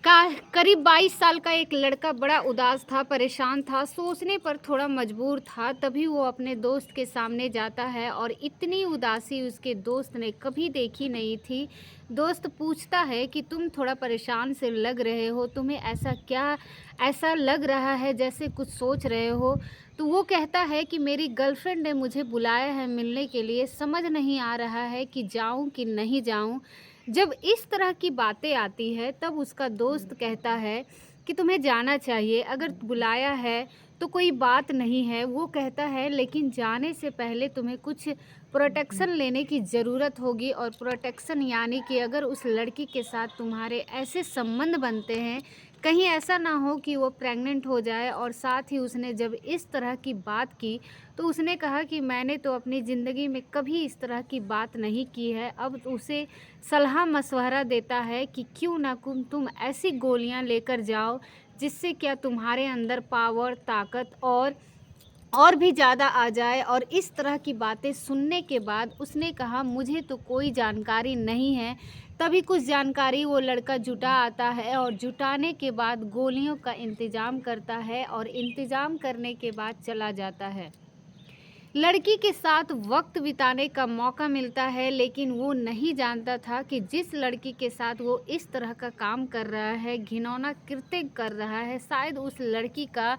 का करीब 22 साल का एक लड़का बड़ा उदास था, परेशान था, सोचने पर थोड़ा मजबूर था। तभी वो अपने दोस्त के सामने जाता है और इतनी उदासी उसके दोस्त ने कभी देखी नहीं थी। दोस्त पूछता है कि तुम थोड़ा परेशान से लग रहे हो, तुम्हें ऐसा लग रहा है जैसे कुछ सोच रहे हो। तो वो कहता है कि मेरी गर्लफ्रेंड ने मुझे बुलाया है मिलने के लिए, समझ नहीं आ रहा है कि जाऊं कि नहीं जाऊं। जब इस तरह की बातें आती है तब उसका दोस्त कहता है कि तुम्हें जाना चाहिए, अगर बुलाया है तो कोई बात नहीं है। वो कहता है लेकिन जाने से पहले तुम्हें कुछ प्रोटेक्शन लेने की ज़रूरत होगी, और प्रोटेक्शन यानी कि अगर उस लड़की के साथ तुम्हारे ऐसे संबंध बनते हैं, कहीं ऐसा ना हो कि वो प्रेग्नेंट हो जाए। और साथ ही उसने जब इस तरह की बात की तो उसने कहा कि मैंने तो अपनी ज़िंदगी में कभी इस तरह की बात नहीं की है। अब उसे सलाह मशवरा देता है कि क्यों ना तुम ऐसी गोलियां लेकर जाओ जिससे क्या तुम्हारे अंदर पावर, ताकत और भी ज़्यादा आ जाए। और इस तरह की बातें सुनने के बाद उसने कहा मुझे तो कोई जानकारी नहीं है। तभी कुछ जानकारी वो लड़का जुटा आता है और जुटाने के बाद गोलियों का इंतज़ाम करता है और इंतज़ाम करने के बाद चला जाता है। लड़की के साथ वक्त बिताने का मौका मिलता है, लेकिन वो नहीं जानता था कि जिस लड़की के साथ वो इस तरह का काम कर रहा है, घिनौना कृत्य कर रहा है, शायद उस लड़की का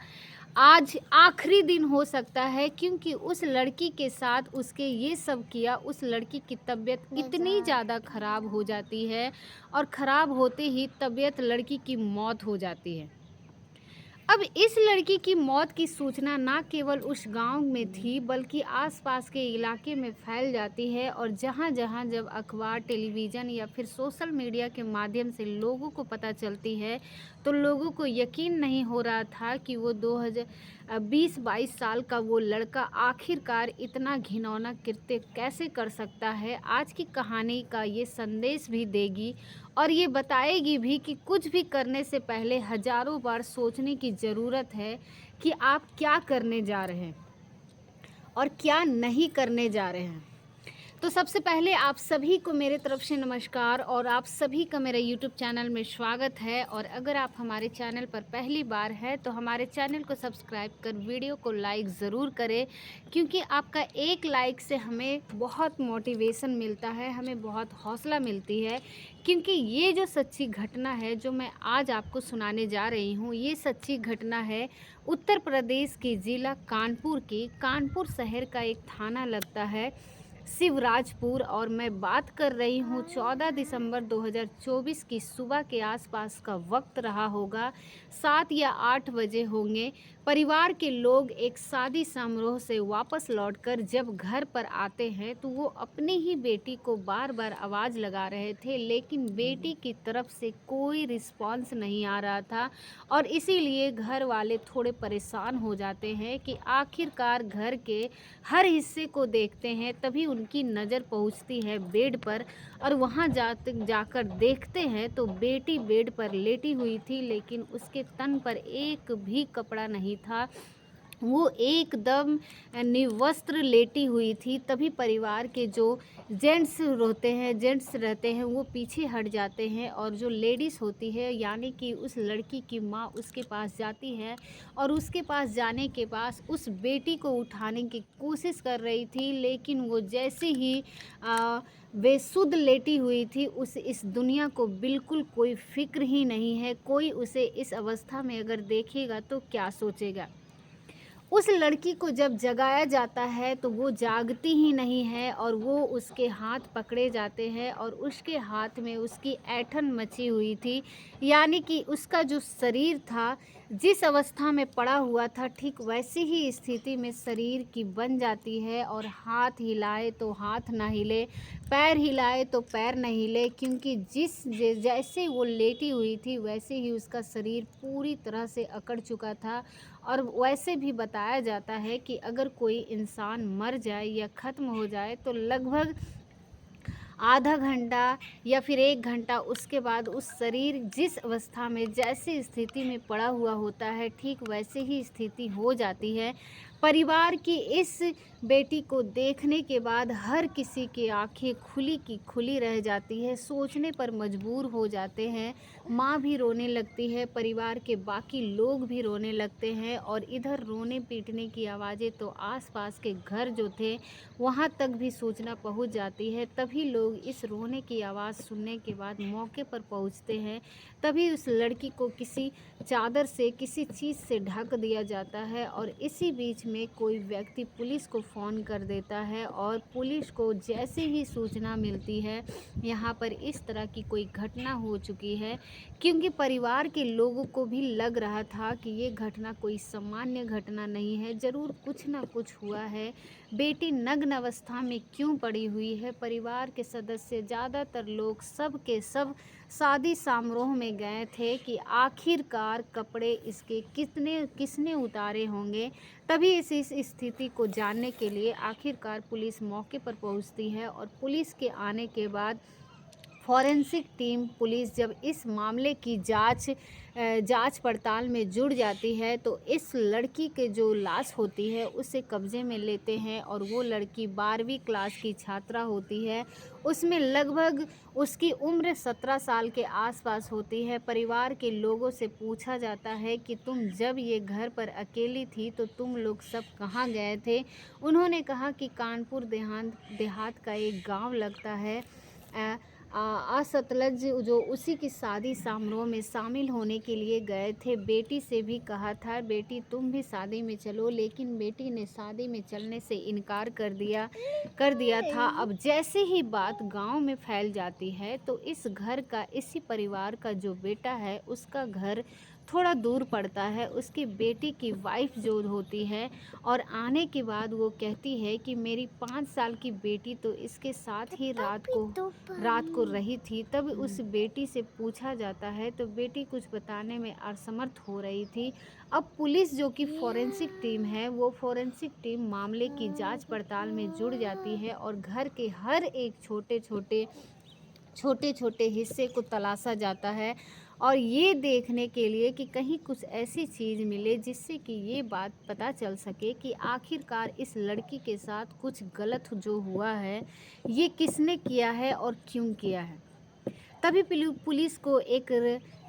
आज आखिरी दिन हो सकता है। क्योंकि उस लड़की के साथ उसके ये सब किया, उस लड़की की तबीयत इतनी ज़्यादा ख़राब हो जाती है और ख़राब होते ही तबीयत लड़की की मौत हो जाती है। अब इस लड़की की मौत की सूचना ना केवल उस गांव में थी बल्कि आसपास के इलाके में फैल जाती है, और जहां-जहां जब अखबार, टेलीविज़न या फिर सोशल मीडिया के माध्यम से लोगों को पता चलती है तो लोगों को यकीन नहीं हो रहा था कि वो 20-22 साल का वो लड़का आखिरकार इतना घिनौना कृत्य कैसे कर सकता है। आज की कहानी का ये संदेश भी देगी और ये बताएगी भी कि कुछ भी करने से पहले हजारों बार सोचने की ज़रूरत है कि आप क्या करने जा रहे हैं और क्या नहीं करने जा रहे हैं। तो सबसे पहले आप सभी को मेरे तरफ से नमस्कार और आप सभी का मेरे YouTube चैनल में स्वागत है। और अगर आप हमारे चैनल पर पहली बार है तो हमारे चैनल को सब्सक्राइब कर वीडियो को लाइक ज़रूर करें, क्योंकि आपका एक लाइक से हमें बहुत मोटिवेशन मिलता है, हमें बहुत हौसला मिलती है। क्योंकि ये जो सच्ची घटना है जो मैं आज आपको सुनाने जा रही हूँ, ये सच्ची घटना है उत्तर प्रदेश के ज़िला कानपुर की। कानपुर शहर का एक थाना लगता है शिवराजपुर, और मैं बात कर रही हूँ 14 दिसंबर 2024 की सुबह के आसपास का वक्त रहा होगा। 7 या 8 बजे होंगे। परिवार के लोग एक शादी समारोह से वापस लौटकर जब घर पर आते हैं तो वो अपनी ही बेटी को बार बार आवाज़ लगा रहे थे, लेकिन बेटी की तरफ से कोई रिस्पॉन्स नहीं आ रहा था। और इसीलिए घर वाले थोड़े परेशान हो जाते हैं कि आखिरकार घर के हर हिस्से को देखते हैं। तभी उनकी नज़र पहुंचती है बेड पर, और वहां जाकर देखते हैं तो बेटी बेड पर लेटी हुई थी, लेकिन उसके तन पर एक भी कपड़ा नहीं था। वो एकदम निवस्त्र लेटी हुई थी। तभी परिवार के जो जेंट्स रहते हैं वो पीछे हट जाते हैं, और जो लेडीज़ होती है यानी कि उस लड़की की माँ उसके पास जाती है, और उसके पास जाने के पास उस बेटी को उठाने की कोशिश कर रही थी। लेकिन वो जैसे ही बेसुध लेटी हुई थी, उस इस दुनिया को बिल्कुल कोई फिक्र ही नहीं है। कोई उसे इस अवस्था में अगर देखेगा तो क्या सोचेगा। उस लड़की को जब जगाया जाता है तो वो जागती ही नहीं है, और वो उसके हाथ पकड़े जाते हैं और उसके हाथ में उसकी ऐंठन मची हुई थी। यानी कि उसका जो शरीर था, जिस अवस्था में पड़ा हुआ था, ठीक वैसी ही स्थिति में शरीर की बन जाती है। और हाथ हिलाए तो हाथ ना हिले, पैर हिलाए तो पैर नहीं हिले, क्योंकि जैसे वो लेटी हुई थी वैसे ही उसका शरीर पूरी तरह से अकड़ चुका था। और वैसे भी बताया जाता है कि अगर कोई इंसान मर जाए या ख़त्म हो जाए तो लगभग आधा घंटा या फिर 1 घंटा उसके बाद उस शरीर जिस अवस्था में जैसी स्थिति में पड़ा हुआ होता है, ठीक वैसे ही स्थिति हो जाती है। परिवार की इस बेटी को देखने के बाद हर किसी की आंखें खुली की खुली रह जाती है, सोचने पर मजबूर हो जाते हैं। माँ भी रोने लगती है, परिवार के बाकी लोग भी रोने लगते हैं और इधर रोने पीटने की आवाज़ें तो आसपास के घर जो थे वहाँ तक भी सूचना पहुँच जाती है। तभी लोग इस रोने की आवाज़ सुनने के बाद मौके पर पहुँचते हैं। तभी उस लड़की को किसी चादर से, किसी चीज़ से ढक दिया जाता है और इसी बीच में कोई व्यक्ति पुलिस को फ़ोन कर देता है और पुलिस को जैसे ही सूचना मिलती है यहाँ पर इस तरह की कोई घटना हो चुकी है, क्योंकि परिवार के लोगों को भी लग रहा था कि ये घटना कोई सामान्य घटना नहीं है, ज़रूर कुछ ना कुछ हुआ है। बेटी नग्न अवस्था में क्यों पड़ी हुई है? परिवार के सदस्य ज़्यादातर लोग सब के सब शादी समारोह में गए थे कि आखिरकार कपड़े इसके किसने उतारे होंगे। तभी इस स्थिति को जानने के लिए आखिरकार पुलिस मौके पर पहुंचती है और पुलिस के आने के बाद फॉरेंसिक टीम पुलिस जब इस मामले की जांच पड़ताल में जुड़ जाती है तो इस लड़की के जो लाश होती है उसे कब्जे में लेते हैं और वो लड़की 12वीं क्लास की छात्रा होती है। उसमें लगभग उसकी उम्र 17 साल के आसपास होती है। परिवार के लोगों से पूछा जाता है कि तुम जब ये घर पर अकेली थी तो तुम लोग सब कहाँ गए थे? उन्होंने कहा कि कानपुर देहात का एक गांव लगता है सतलज, जो उसी की शादी समारोह में शामिल होने के लिए गए थे। बेटी से भी कहा था बेटी तुम भी शादी में चलो, लेकिन बेटी ने शादी में चलने से इनकार कर दिया था। अब जैसे ही बात गांव में फैल जाती है तो इस घर का, इसी परिवार का जो बेटा है उसका घर थोड़ा दूर पड़ता है। उसकी बेटी की वाइफ जो होती है और आने के बाद वो कहती है कि मेरी 5 साल की बेटी तो इसके साथ ही रात को रही थी। तब उस बेटी से पूछा जाता है तो बेटी कुछ बताने में असमर्थ हो रही थी। अब पुलिस जो कि फॉरेंसिक टीम है, वो फॉरेंसिक टीम मामले की जांच पड़ताल में जुड़ जाती है और घर के हर एक छोटे छोटे हिस्से को तलाशा जाता है और ये देखने के लिए कि कहीं कुछ ऐसी चीज़ मिले जिससे कि ये बात पता चल सके कि आखिरकार इस लड़की के साथ कुछ गलत जो हुआ है ये किसने किया है और क्यों किया है। तभी पुलिस को एक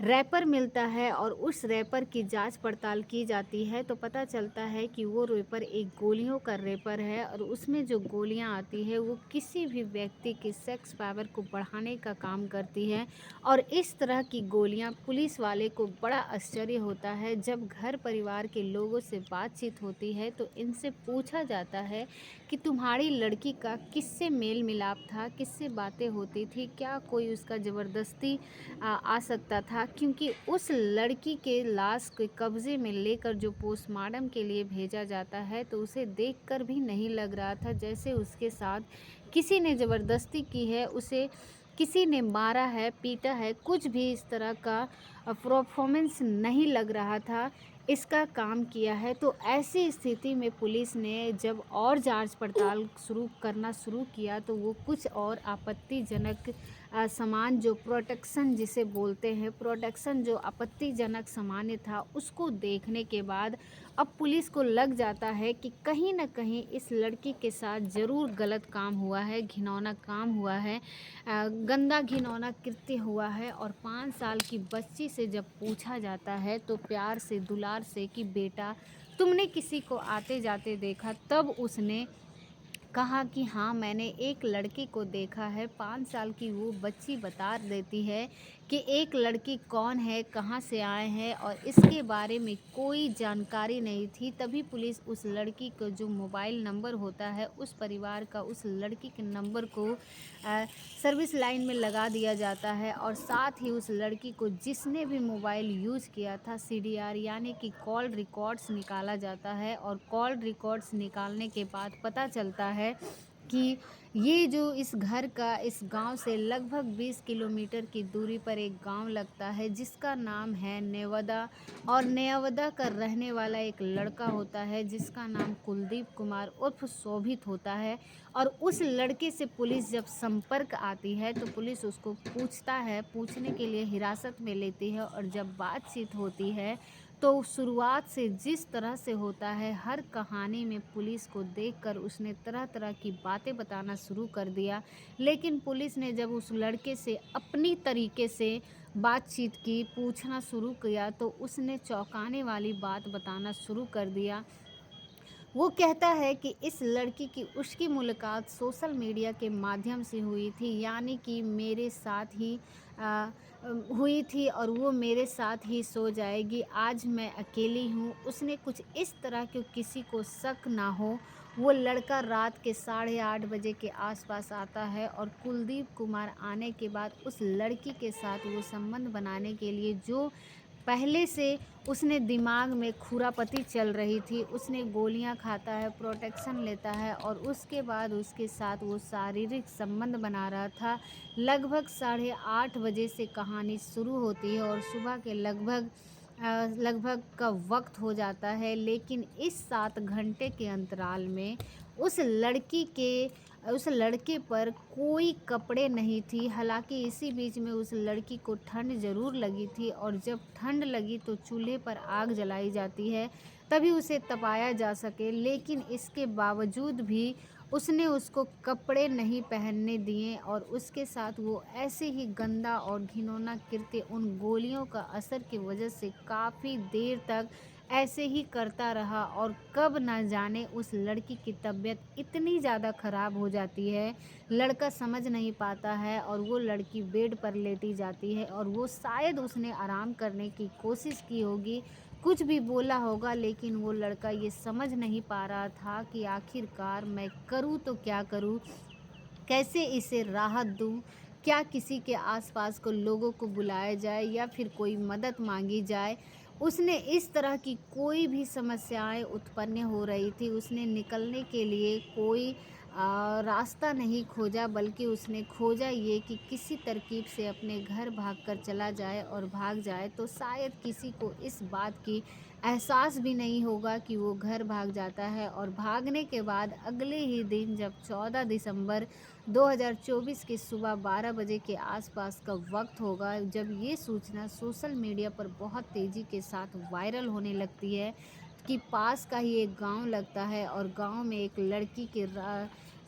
रैपर मिलता है और उस रैपर की जांच पड़ताल की जाती है तो पता चलता है कि वो रैपर एक गोलियों का रैपर है और उसमें जो गोलियां आती है वो किसी भी व्यक्ति के सेक्स पावर को बढ़ाने का काम करती है। और इस तरह की गोलियां, पुलिस वाले को बड़ा आश्चर्य होता है जब घर परिवार के लोगों से बातचीत होती है तो इनसे पूछा जाता है कि तुम्हारी लड़की का किससे मेल मिलाप था, किससे बातें होती थी, क्या कोई उसका ज़बरदस्ती आ सकता था, क्योंकि उस लड़की के लाश के कब्ज़े में लेकर जो पोस्टमार्टम के लिए भेजा जाता है तो उसे देखकर भी नहीं लग रहा था जैसे उसके साथ किसी ने ज़बरदस्ती की है, उसे किसी ने मारा है, पीटा है। कुछ भी इस तरह का परफॉर्मेंस नहीं लग रहा था इसका काम किया है। तो ऐसी स्थिति में पुलिस ने जब और जांच पड़ताल करना शुरू किया तो वो कुछ और आपत्तिजनक सामान, जो प्रोटेक्शन जिसे बोलते हैं, प्रोटेक्शन जो आपत्तिजनक सामान्य था उसको देखने के बाद अब पुलिस को लग जाता है कि कहीं ना कहीं इस लड़की के साथ ज़रूर गलत काम हुआ है, घिनौना काम हुआ है, गंदा घिनौना कृत्य हुआ है। और 5 साल की बच्ची से जब पूछा जाता है तो प्यार से, दुलार से कि बेटा तुमने किसी को आते जाते देखा, तब उसने कहा कि हाँ मैंने एक लड़की को देखा है। 5 साल की वो बच्ची बता देती है कि एक लड़की कौन है, कहाँ से आए हैं और इसके बारे में कोई जानकारी नहीं थी। तभी पुलिस उस लड़की को जो मोबाइल नंबर होता है उस परिवार का, उस लड़की के नंबर को सर्विस लाइन में लगा दिया जाता है और साथ ही उस लड़की को जिसने भी मोबाइल यूज़ किया था CDR यानी कि कॉल रिकॉर्ड्स निकाला जाता है। और कॉल रिकॉर्ड्स निकालने के बाद पता चलता है कि ये जो इस घर का, इस गांव से लगभग 20 किलोमीटर की दूरी पर एक गांव लगता है जिसका नाम है नेवदा। और नेवदा का रहने वाला एक लड़का होता है जिसका नाम कुलदीप कुमार उर्फ शोभित होता है। और उस लड़के से पुलिस जब संपर्क आती है तो पुलिस उसको पूछने के लिए हिरासत में लेती है और जब बातचीत होती है तो शुरुआत से जिस तरह से होता है, हर कहानी में पुलिस को देखकर उसने तरह-तरह की बातें बताना शुरू कर दिया। लेकिन पुलिस ने जब उस लड़के से अपनी तरीके से बातचीत की, पूछना शुरू किया, तो उसने चौंकाने वाली बात बताना शुरू कर दिया। वो कहता है कि इस लड़की की उसकी मुलाकात सोशल मीडिया के माध्यम से हुई थी, यानी कि मेरे साथ ही हुई थी और वो मेरे साथ ही सो जाएगी। आज मैं अकेली हूँ। उसने कुछ इस तरह कि किसी को शक ना हो। वो लड़का रात के 8:30 बजे के आसपास आता है और कुलदीप कुमार आने के बाद उस लड़की के साथ वो संबंध बनाने के लिए जो पहले से उसने दिमाग में खुरापती चल रही थी, उसने गोलियां खाता है, प्रोटेक्शन लेता है और उसके बाद उसके साथ वो शारीरिक संबंध बना रहा था। लगभग 8:30 बजे से कहानी शुरू होती है और सुबह के लगभग का वक्त हो जाता है। लेकिन इस 7 घंटे के अंतराल में उस लड़की के उस लड़के पर कोई कपड़े नहीं थी। हालाँकि इसी बीच में उस लड़की को ठंड ज़रूर लगी थी और जब ठंड लगी तो चूल्हे पर आग जलाई जाती है, तभी उसे तपाया जा सके। लेकिन इसके बावजूद भी उसने उसको कपड़े नहीं पहनने दिए और उसके साथ वो ऐसे ही गंदा और घिनौना कृत्य उन गोलियों का असर की वजह से काफ़ी देर तक ऐसे ही करता रहा और कब ना जाने उस लड़की की तबीयत इतनी ज़्यादा ख़राब हो जाती है, लड़का समझ नहीं पाता है और वो लड़की बेड पर लेटी जाती है और वो शायद उसने आराम करने की कोशिश की होगी, कुछ भी बोला होगा, लेकिन वो लड़का ये समझ नहीं पा रहा था कि आखिरकार मैं करूँ तो क्या करूँ? कैसे इसे राहत दूँ? क्या किसी के आस-पास को लोगों को बुलाया जाए या फिर कोई मदद माँगी जाए? उसने इस तरह की कोई भी समस्याएँ उत्पन्न हो रही थी, उसने निकलने के लिए कोई रास्ता नहीं खोजा, बल्कि उसने खोजा ये कि किसी तरकीब से अपने घर भागकर चला जाए और भाग जाए, तो शायद किसी को इस बात की एहसास भी नहीं होगा कि वो घर भाग जाता है। और भागने के बाद अगले ही दिन जब 14 दिसंबर 2024 की सुबह 12 बजे के आसपास का वक्त होगा, जब ये सूचना सोशल मीडिया पर बहुत तेज़ी के साथ वायरल होने लगती है कि पास का ही एक गांव लगता है और गांव में एक लड़की के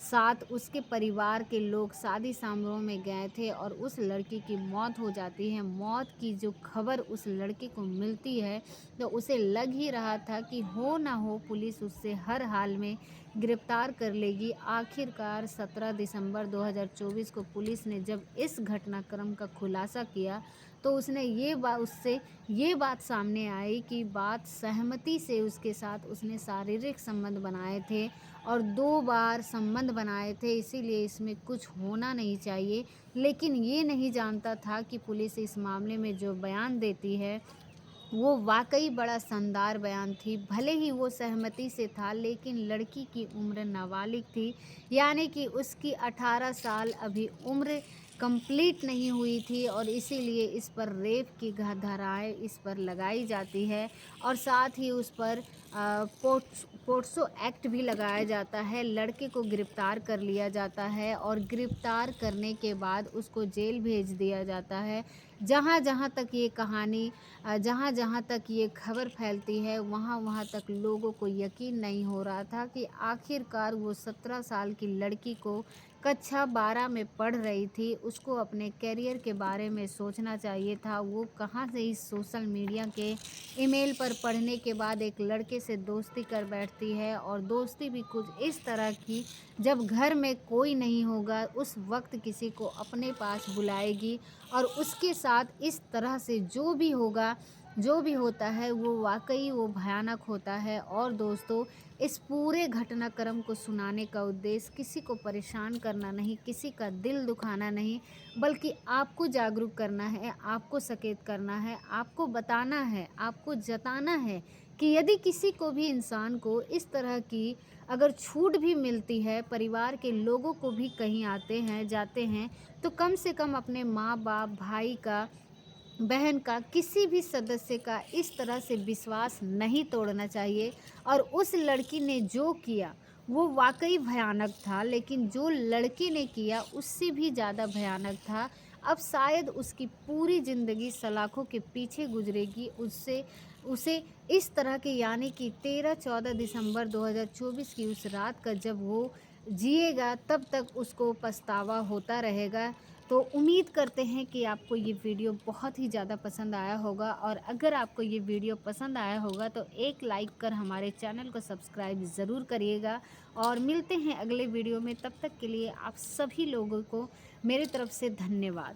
साथ उसके परिवार के लोग शादी समारोह में गए थे और उस लड़की की मौत हो जाती है। मौत की जो खबर उस लड़के को मिलती है, तो उसे लग ही रहा था कि हो ना हो पुलिस उससे हर हाल में गिरफ्तार कर लेगी। आखिरकार 17 दिसंबर 2024 को पुलिस ने जब इस घटनाक्रम का खुलासा किया, तो उससे ये बात सामने आई कि बात सहमति से उसके साथ उसने शारीरिक संबंध बनाए थे और 2 बार संबंध बनाए थे, इसीलिए इसमें कुछ होना नहीं चाहिए। लेकिन ये नहीं जानता था कि पुलिस इस मामले में जो बयान देती है, वो वाक़ई बड़ा शानदार बयान थी। भले ही वो सहमति से था, लेकिन लड़की की उम्र नाबालिग थी, यानी कि उसकी 18 साल अभी उम्र कंप्लीट नहीं हुई थी और इसीलिए इस पर रेप की धाराएँ इस पर लगाई जाती है और साथ ही उस पर पोक्सो एक्ट भी लगाया जाता है। लड़के को गिरफ्तार कर लिया जाता है और गिरफ्तार करने के बाद उसको जेल भेज दिया जाता है। जहाँ-जहाँ तक ये कहानी जहाँ-जहाँ तक ये खबर फैलती है, वहाँ-वहाँ तक लोगों को यकीन नहीं हो रहा था कि आखिरकार वो 17 साल की लड़की को कक्षा 12 में पढ़ रही थी, उसको अपने करियर के बारे में सोचना चाहिए था। वो कहाँ से इस सोशल मीडिया के ईमेल पर पढ़ने के बाद एक लड़के से दोस्ती कर बैठती है और दोस्ती भी कुछ इस तरह की, जब घर में कोई नहीं होगा, उस वक़्त किसी को अपने पास बुलाएगी और उसके साथ इस तरह से जो भी होता है वो वाक़ई वो भयानक होता है। और दोस्तों, इस पूरे घटनाक्रम को सुनाने का उद्देश्य किसी को परेशान करना नहीं, किसी का दिल दुखाना नहीं, बल्कि आपको जागरूक करना है, आपको सचेत करना है, आपको बताना है, आपको जताना है कि यदि किसी को भी इंसान को इस तरह की अगर छूट भी मिलती है, परिवार के लोगों को भी कहीं आते हैं, जाते हैं, तो कम से कम अपने माँ-बाप, भाई का, बहन का, किसी भी सदस्य का इस तरह से विश्वास नहीं तोड़ना चाहिए। और उस लड़की ने जो किया वो वाक़ई भयानक था, लेकिन जो लड़के ने किया उससे भी ज़्यादा भयानक था। अब शायद उसकी पूरी ज़िंदगी सलाखों के पीछे गुज़रेगी, उससे उसे इस तरह के यानी कि 13-14 दिसंबर 2024 की उस रात का जब वो जिएगा तब तक उसको पछतावा होता रहेगा। तो उम्मीद करते हैं कि आपको ये वीडियो बहुत ही ज़्यादा पसंद आया होगा, और अगर आपको ये वीडियो पसंद आया होगा तो एक लाइक कर हमारे चैनल को सब्सक्राइब ज़रूर करिएगा। और मिलते हैं अगले वीडियो में, तब तक के लिए आप सभी लोगों को मेरी तरफ से धन्यवाद।